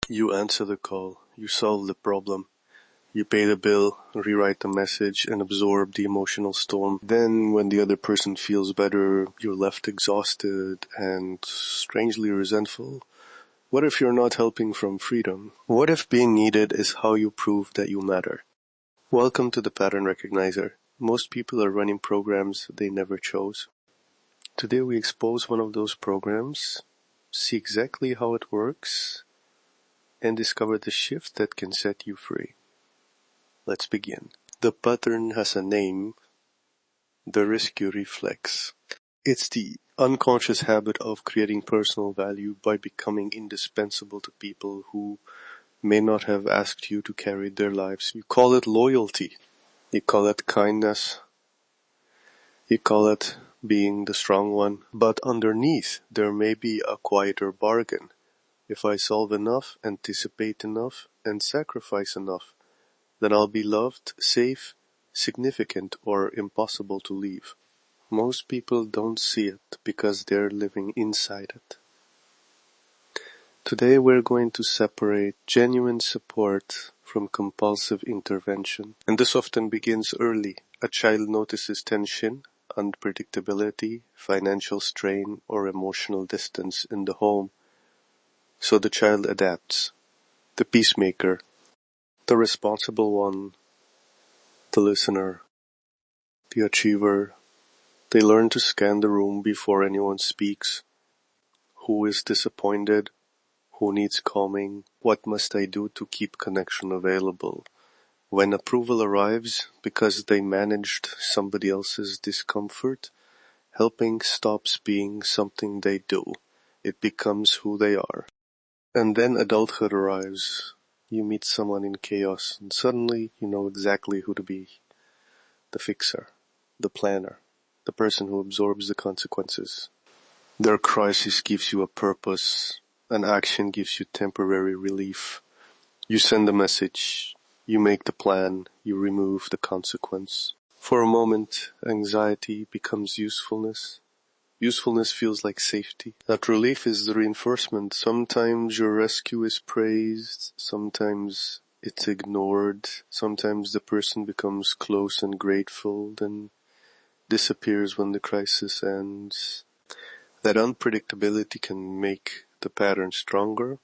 You answer the call, you solve the problem, you pay the bill, rewrite the message, and absorb the emotional storm. Then, when the other person feels better, you're left exhausted and strangely resentful. What if you're not helping from freedom? What if being needed is how you prove that you matter? Welcome to the Pattern Recognizer. Most people are running programs they never chose. Today we expose one of those programs, see exactly how it works, and discover the shift that can set you free. Let's begin. The pattern has a name, the rescue reflex. It's the unconscious habit of creating personal value by becoming indispensable to people who may not have asked you to carry their lives. You call it loyalty. You call it kindness. You call it being the strong one. But underneath, there may be a quieter bargain. If I solve enough, anticipate enough, and sacrifice enough, then I'll be loved, safe, significant, or impossible to leave. Most people don't see it because they're living inside it. Today we're going to separate genuine support from compulsive intervention. And this often begins early. A child notices tension, unpredictability, financial strain, or emotional distance in the home. So the child adapts. The peacemaker, the responsible one, the listener, the achiever. They learn to scan the room before anyone speaks. Who is disappointed? Who needs calming? What must I do to keep connection available? When approval arrives because they managed somebody else's discomfort, helping stops being something they do. It becomes who they are. And then adulthood arrives. You meet someone in chaos, and suddenly you know exactly who to be. The fixer, the planner, the person who absorbs the consequences. Their crisis gives you a purpose. An action gives you temporary relief. You send a message. You make the plan. You remove the consequence. For a moment, anxiety becomes usefulness. Usefulness feels like safety. That relief is the reinforcement. Sometimes your rescue is praised, sometimes it's ignored, sometimes the person becomes close and grateful, then disappears when the crisis ends. That unpredictability can make the pattern stronger.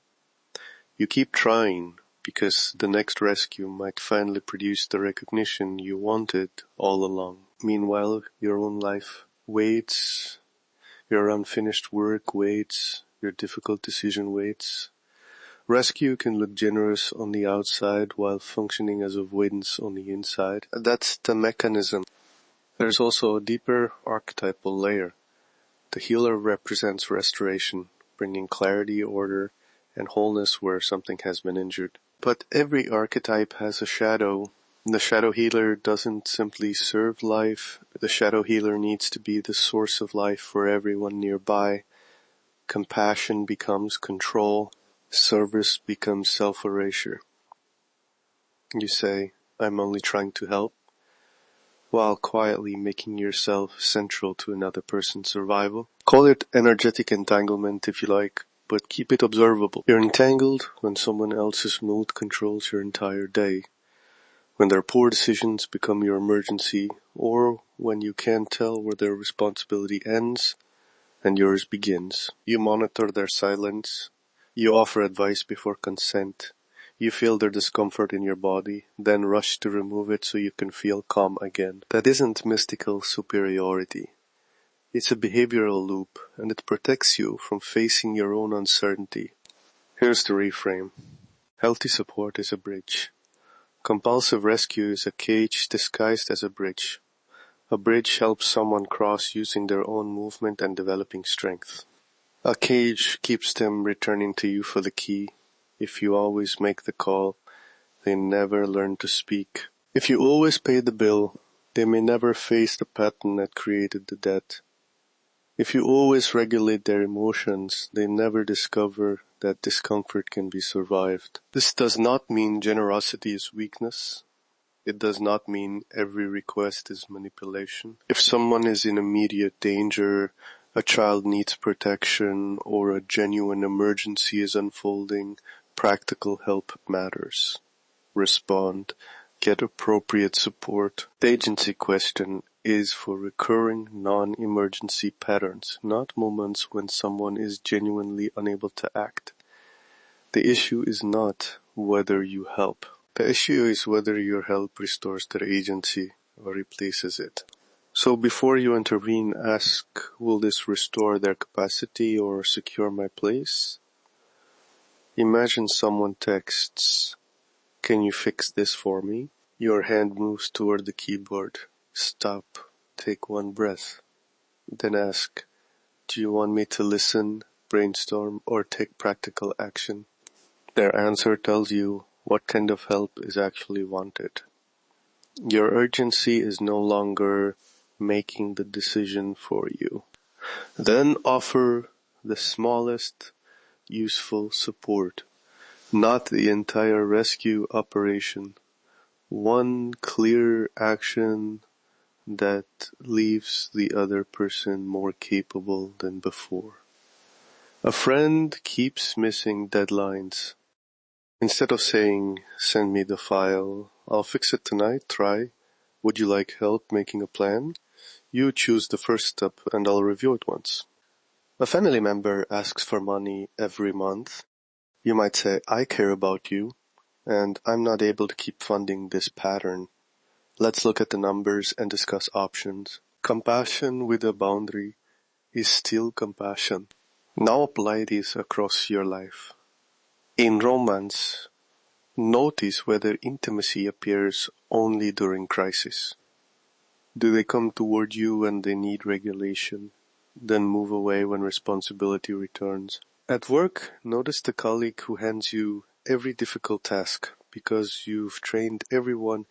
You keep trying because the next rescue might finally produce the recognition you wanted all along. Meanwhile, your own life waits. Your unfinished work waits, your difficult decision waits. Rescue can look generous on the outside while functioning as avoidance on the inside. That's the mechanism. There's also a deeper archetypal layer. The healer represents restoration, bringing clarity, order, and wholeness where something has been injured. But every archetype has a shadow. The shadow healer doesn't simply serve life. The shadow healer needs to be the source of life for everyone nearby. Compassion becomes control. Service becomes self-erasure. You say, I'm only trying to help, while quietly making yourself central to another person's survival. Call it energetic entanglement if you like, but keep it observable. You're entangled when someone else's mood controls your entire day. When their poor decisions become your emergency, or when you can't tell where their responsibility ends and yours begins. You monitor their silence. You offer advice before consent. You feel their discomfort in your body, then rush to remove it so you can feel calm again. That isn't mystical superiority. It's a behavioral loop, and it protects you from facing your own uncertainty. Here's the reframe. Healthy support is a bridge. Compulsive rescue is a cage disguised as a bridge. A bridge helps someone cross using their own movement and developing strength. A cage keeps them returning to you for the key. If you always make the call, they never learn to speak. If you always pay the bill, they may never face the pattern that created the debt. If you always regulate their emotions, they never discover that discomfort can be survived. This does not mean generosity is weakness. It does not mean every request is manipulation. If someone is in immediate danger, a child needs protection, or a genuine emergency is unfolding, practical help matters. Respond. Get appropriate support. The agency question is for recurring non-emergency patterns, not moments when someone is genuinely unable to act. The issue is not whether you help. The issue is whether your help restores their agency or replaces it. So before you intervene, ask, will this restore their capacity or secure my place? Imagine someone texts, can you fix this for me? Your hand moves toward the keyboard. Stop. Take one breath. Then ask, do you want me to listen, brainstorm, or take practical action? Their answer tells you what kind of help is actually wanted. Your urgency is no longer making the decision for you. Then offer the smallest useful support, not the entire rescue operation. One clear action that leaves the other person more capable than before. A friend keeps missing deadlines. Instead of saying, send me the file, I'll fix it tonight, try. Would you like help making a plan? You choose the first step and I'll review it once. A family member asks for money every month. You might say, I care about you, and I'm not able to keep funding this pattern. Let's look at the numbers and discuss options. Compassion with a boundary is still compassion. Now apply this across your life. In romance, notice whether intimacy appears only during crisis. Do they come toward you when they need regulation, then move away when responsibility returns? At work, notice the colleague who hands you every difficult task because you've trained everyone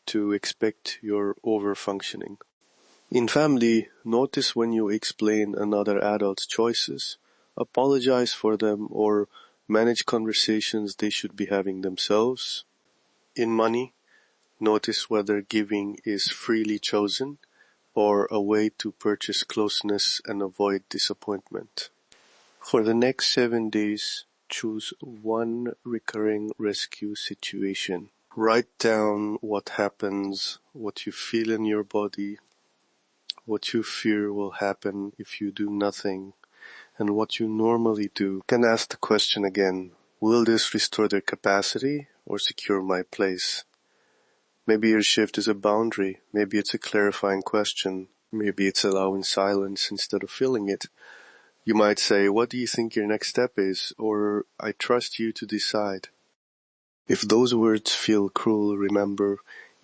to expect your over-functioning. In family, notice when you explain another adult's choices, apologize for them, or manage conversations they should be having themselves. In money, notice whether giving is freely chosen or a way to purchase closeness and avoid disappointment. For the next 7 days, choose one recurring rescue situation. Write down what happens, what you feel in your body, what you fear will happen if you do nothing, and what you normally do. You can ask the question again, will this restore their capacity or secure my place? Maybe your shift is a boundary, maybe it's a clarifying question, maybe it's allowing silence instead of filling it. You might say, what do you think your next step is? Or, I trust you to decide. If those words feel cruel, remember,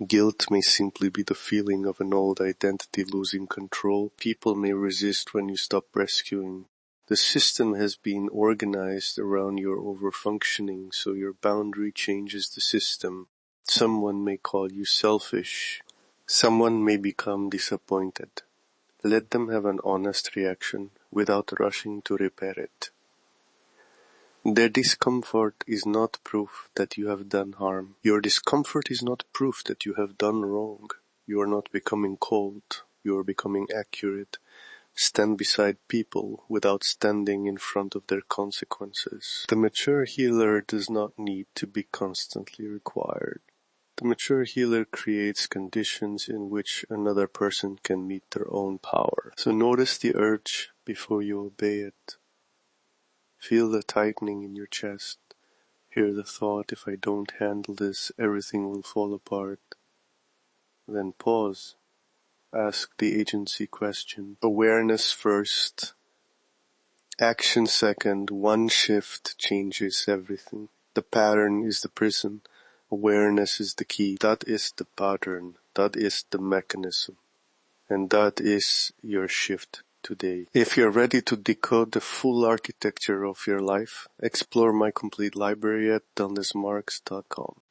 guilt may simply be the feeling of an old identity losing control. People may resist when you stop rescuing. The system has been organized around your overfunctioning, so your boundary changes the system. Someone may call you selfish. Someone may become disappointed. Let them have an honest reaction without rushing to repair it. Their discomfort is not proof that you have done harm. Your discomfort is not proof that you have done wrong. You are not becoming cold. You are becoming accurate. Stand beside people without standing in front of their consequences. The mature healer does not need to be constantly required. The mature healer creates conditions in which another person can meet their own power. So notice the urge before you obey it. Feel the tightening in your chest. Hear the thought, if I don't handle this, everything will fall apart. Then pause. Ask the agency question. Awareness first. Action second. One shift changes everything. The pattern is the prison. Awareness is the key. That is the pattern. That is the mechanism. And that is your shift today. If you're ready to decode the full architecture of your life, explore my complete library at Desmarques.com.